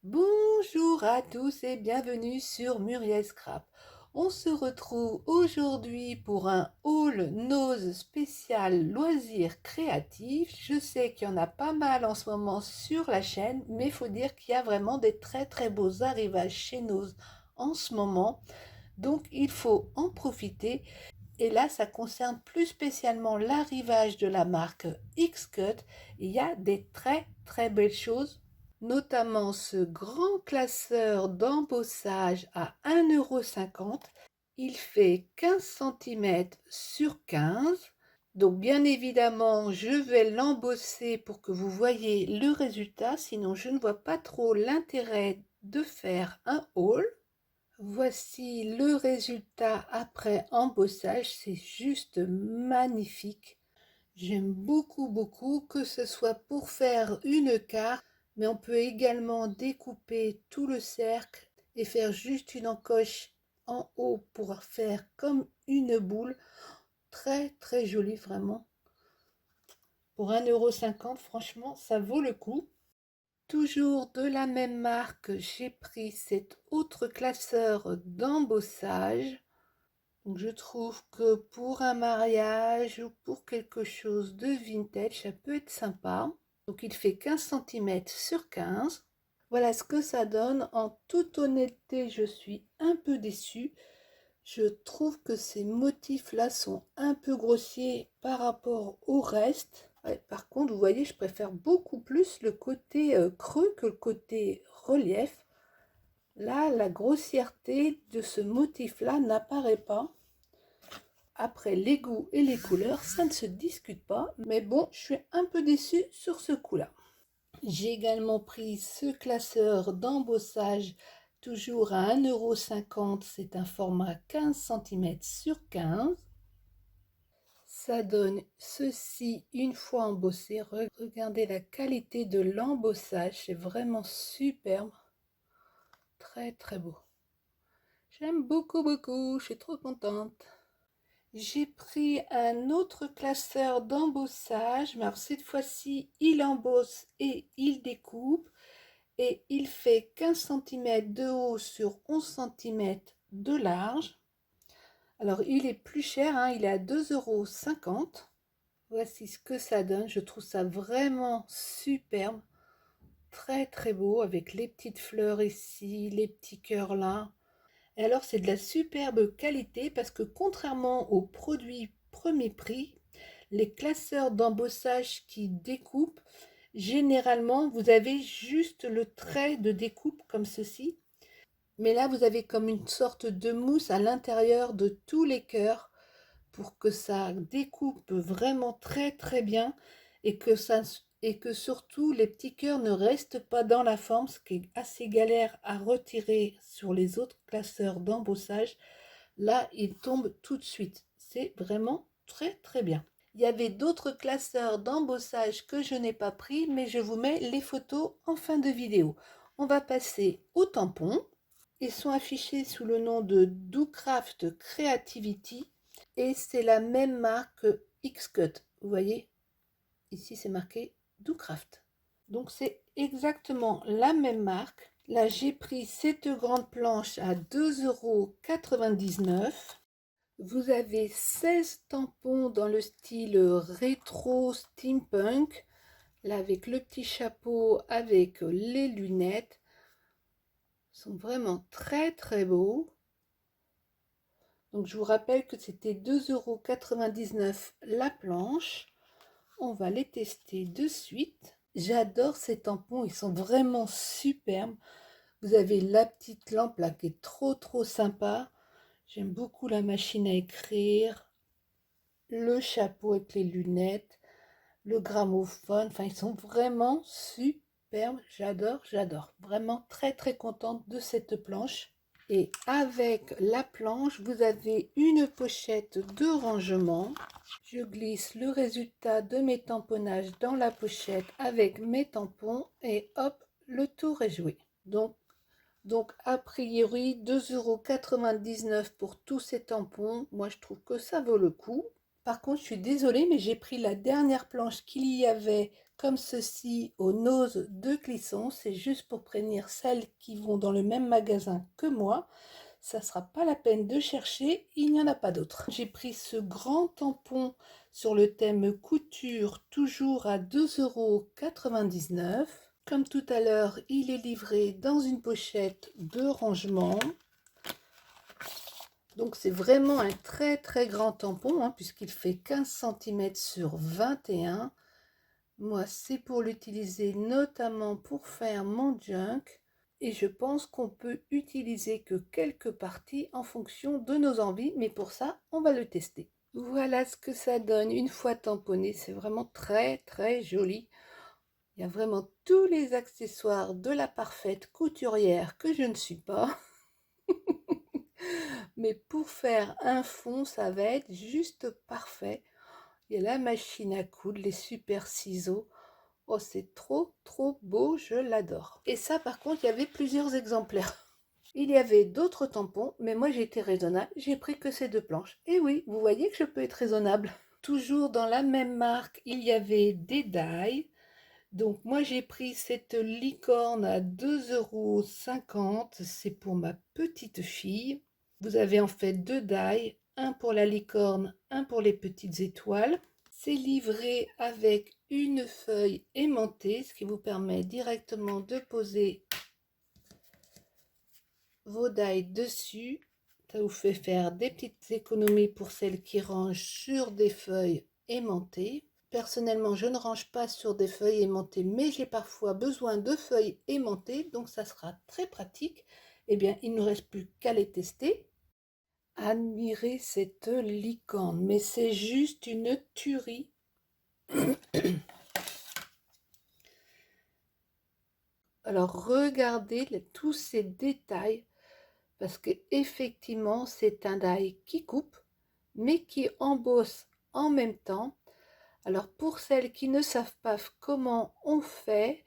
Bonjour à tous et bienvenue sur Muriel Scrap. On se retrouve aujourd'hui pour un haul nose spécial loisirs créatifs. Je sais qu'il y en a pas mal en ce moment sur la chaîne, mais il faut dire qu'il y a vraiment des très beaux arrivages chez Nose en ce moment. Donc il faut en profiter. Et là, ça concerne plus spécialement l'arrivage de la marque X-Cut. Il y a des très belles choses, notamment ce grand classeur d'embossage à 1,50 €. Il fait 15 cm sur 15. Donc bien évidemment, je vais l'embosser pour que vous voyez le résultat, sinon je ne vois pas trop l'intérêt de faire un haul. Voici le résultat après embossage, c'est juste magnifique. J'aime beaucoup que ce soit pour faire une carte, mais on peut également découper tout le cercle et faire juste une encoche en haut pour faire comme une boule. Très joli vraiment. Pour 1,50 €, franchement, ça vaut le coup. Toujours de la même marque, j'ai pris cet autre classeur d'embossage. Donc je trouve que pour un mariage ou pour quelque chose de vintage, ça peut être sympa. Donc il fait 15 cm sur 15. Voilà ce que ça donne. En toute honnêteté, je suis un peu déçue. Je trouve que ces motifs-là sont un peu grossiers par rapport au reste. Ouais, par contre, vous voyez, je préfère beaucoup plus le côté creux que le côté relief. Là, la grossièreté de ce motif-là n'apparaît pas. Après, les goûts et les couleurs, ça ne se discute pas. Mais bon, je suis un peu déçue sur ce coup-là. J'ai également pris ce classeur d'embossage, toujours à 1,50 €. C'est un format 15 cm sur 15. Ça donne ceci une fois embossé. Regardez la qualité de l'embossage, c'est vraiment superbe. Très beau. J'aime beaucoup, je suis trop contente. J'ai pris un autre classeur d'embossage, mais alors cette fois-ci, il embosse et il découpe. Et il fait 15 cm de haut sur 11 cm de large. Alors, il est plus cher, hein, il est à 2,50 €. Voici ce que ça donne. Je trouve ça vraiment superbe. Très beau, avec les petites fleurs ici, les petits cœurs là. Et alors, c'est de la superbe qualité parce que contrairement aux produits premier prix, les classeurs d'embossage qui découpent, généralement, vous avez juste le trait de découpe comme ceci. Mais là, vous avez comme une sorte de mousse à l'intérieur de tous les cœurs pour que ça découpe vraiment très bien et que surtout les petits cœurs ne restent pas dans la forme, ce qui est assez galère à retirer sur les autres classeurs d'embossage. Là, ils tombent tout de suite. C'est vraiment très bien. Il y avait d'autres classeurs d'embossage que je n'ai pas pris, mais je vous mets les photos en fin de vidéo. On va passer aux tampons. Ils sont affichés sous le nom de DoCraft Creativity et c'est la même marque X-Cut. Vous voyez, ici c'est marqué DoCraft. Donc c'est exactement la même marque. Là j'ai pris cette grande planche à 2,99 €. Vous avez 16 tampons dans le style rétro steampunk. Là avec le petit chapeau, avec les lunettes. Ils sont vraiment très beaux. Donc je vous rappelle que c'était 2,99 € la planche. On va les tester de suite. J'adore ces tampons, ils sont vraiment superbes. Vous avez la petite lampe là qui est trop sympa. J'aime beaucoup la machine à écrire, le chapeau avec les lunettes, le gramophone. Enfin, ils sont vraiment superbes. J'adore. Vraiment très contente de cette planche. Et avec la planche, vous avez une pochette de rangement. Je glisse le résultat de mes tamponnages dans la pochette avec mes tampons et hop, le tour est joué. Donc a priori 2,99 € pour tous ces tampons. Moi je trouve que ça vaut le coup. Par contre, je suis désolée, mais j'ai pris la dernière planche qu'il y avait comme ceci au Nose de Clisson. C'est juste pour prévenir celles qui vont dans le même magasin que moi. Ça ne sera pas la peine de chercher, il n'y en a pas d'autre. J'ai pris ce grand tampon sur le thème couture, toujours à 2,99 €. Comme tout à l'heure, il est livré dans une pochette de rangement. Donc c'est vraiment un très très grand tampon, hein, puisqu'il fait 15 cm sur 21. Moi, c'est pour l'utiliser notamment pour faire mon junk. Et je pense qu'on peut utiliser que quelques parties en fonction de nos envies, mais pour ça, on va le tester. Voilà ce que ça donne une fois tamponné. C'est vraiment très très joli. Il y a vraiment tous les accessoires de la parfaite couturière que je ne suis pas. Mais pour faire un fond, ça va être juste parfait. Il y a la machine à coudre, les super ciseaux. Oh, c'est trop trop beau, je l'adore. Et ça, par contre, il y avait plusieurs exemplaires. Il y avait d'autres tampons, mais moi j'ai été raisonnable, j'ai pris que ces 2 planches. Et oui, vous voyez que je peux être raisonnable. Toujours dans la même marque, il y avait des die. Donc moi j'ai pris cette licorne à 2,50 €, c'est pour ma petite fille. Vous avez en fait 2 die, un pour la licorne, un pour les petites étoiles. C'est livré avec une feuille aimantée, ce qui vous permet directement de poser vos die dessus. Ça vous fait faire des petites économies pour celles qui rangent sur des feuilles aimantées. Personnellement, je ne range pas sur des feuilles aimantées, mais j'ai parfois besoin de feuilles aimantées, donc ça sera très pratique. Eh bien, il ne nous reste plus qu'à les tester. Admirez cette licorne, mais c'est juste une tuerie. Alors, regardez tous ces détails, parce que effectivement, c'est un die qui coupe, mais qui embosse en même temps. Alors, pour celles qui ne savent pas comment on fait,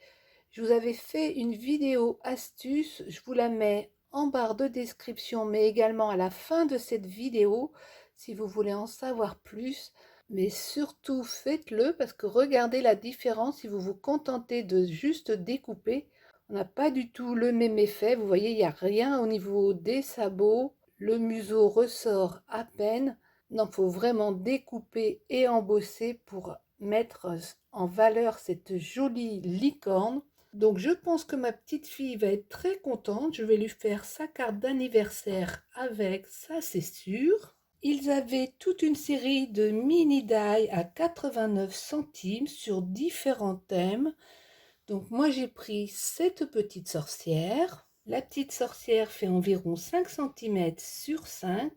je vous avais fait une vidéo astuce, je vous la mets en barre de description, mais également à la fin de cette vidéo, si vous voulez en savoir plus. Mais surtout, faites-le, parce que regardez la différence si vous vous contentez de juste découper. On n'a pas du tout le même effet. Vous voyez, il n'y a rien au niveau des sabots. Le museau ressort à peine. Non, il faut vraiment découper et embosser pour mettre en valeur cette jolie licorne. Donc je pense que ma petite fille va être très contente. Je vais lui faire sa carte d'anniversaire avec, ça c'est sûr. Ils avaient toute une série de mini die à 89 centimes sur différents thèmes. Donc moi j'ai pris cette petite sorcière. La petite sorcière fait environ 5 cm sur 5.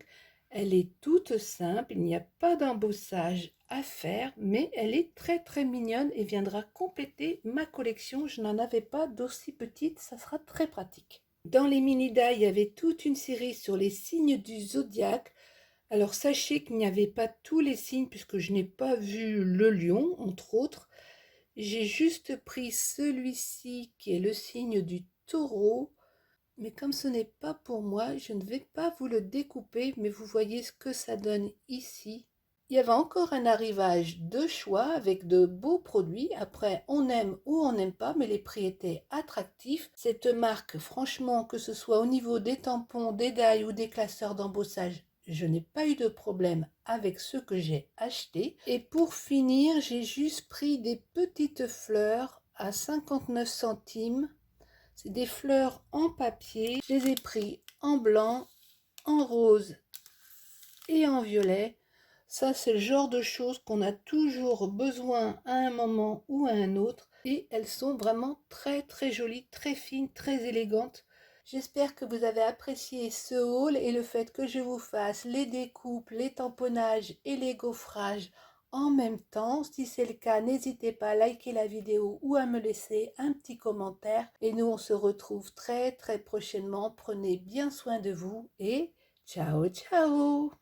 Elle est toute simple, il n'y a pas d'embossage à faire, mais elle est très très mignonne et viendra compléter ma collection. Je n'en avais pas d'aussi petite, ça sera très pratique. Dans les mini die, il y avait toute une série sur les signes du zodiaque. Alors sachez qu'il n'y avait pas tous les signes puisque je n'ai pas vu le lion, entre autres. J'ai juste pris celui-ci qui est le signe du taureau. Mais comme ce n'est pas pour moi, je ne vais pas vous le découper, mais vous voyez ce que ça donne ici. Il y avait encore un arrivage de choix avec de beaux produits. Après, on aime ou on n'aime pas, mais les prix étaient attractifs. Cette marque, franchement, que ce soit au niveau des tampons, des die ou des classeurs d'embossage, je n'ai pas eu de problème avec ceux que j'ai achetés. Et pour finir, j'ai juste pris des petites fleurs à 59 centimes. C'est des fleurs en papier. Je les ai pris en blanc, en rose et en violet. Ça, c'est le genre de choses qu'on a toujours besoin à un moment ou à un autre. Et elles sont vraiment très très jolies, très fines, très élégantes. J'espère que vous avez apprécié ce haul et le fait que je vous fasse les découpes, les tamponnages et les gaufrages en même temps. Si c'est le cas, n'hésitez pas à liker la vidéo ou à me laisser un petit commentaire. Et nous, on se retrouve très très prochainement. Prenez bien soin de vous et ciao ciao!